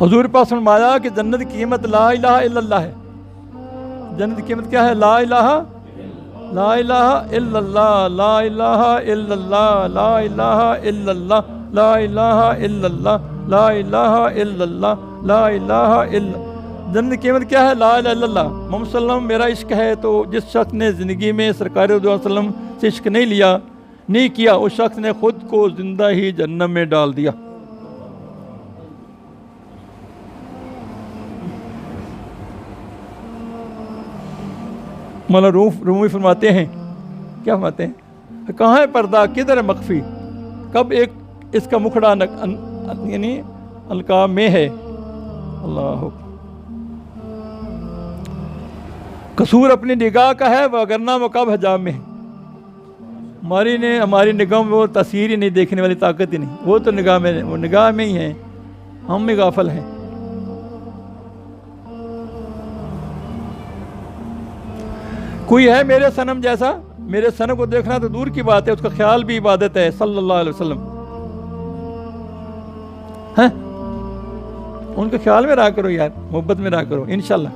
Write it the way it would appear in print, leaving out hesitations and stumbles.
हुजूर पाक फरमाया कि जन्नत की कीमत ला इलाहा इल्लल्लाह है। जन्नत की कीमत क्या है? ला इलाहा इल्लल्लाह, ला इलाहा इल्लल्लाह, ला इलाहा इल्लल्लाह, ला इलाहा इल्लल्लाह, ला इलाहा इल्लल्लाह, ला इलाहा इल्लल्लाह। जन्नत की कीमत क्या है? ला इलाहा इल्लल्लाह। मोहम्मद सल्लल्लाहु अलैहि वसल्लम मेरा इश्क है। तो जिस शख्स ने ज़िंदगी में सरकार दो वसल्लम से इश्क नहीं किया, उस शख्स ने खुद को जिंदा ही जन्नत में डाल दिया। मौलाना रूमी फरमाते हैं, क्या फरमाते हैं? कहाँ है पर्दा, किधर है मख्फी, कब एक इसका मुखड़ा यानी अलका में है। अल्लाह, कसूर अपनी निगाह का है, वरना वो कब हजाम में है। हमारी निगाह में वो तस्वीर ही नहीं, देखने वाली ताकत ही नहीं। वो तो निगाह में, वो निगाह में ही है, हम में गाफल हैं। कोई है मेरे सनम जैसा? मेरे सनम को देखना तो दूर की बात है, उसका ख्याल भी इबादत है। सल्लल्लाहु अलैहि वसल्लम हैं, उनके ख्याल में रहा करो यार, मोहब्बत में रहा करो इंशाल्लाह।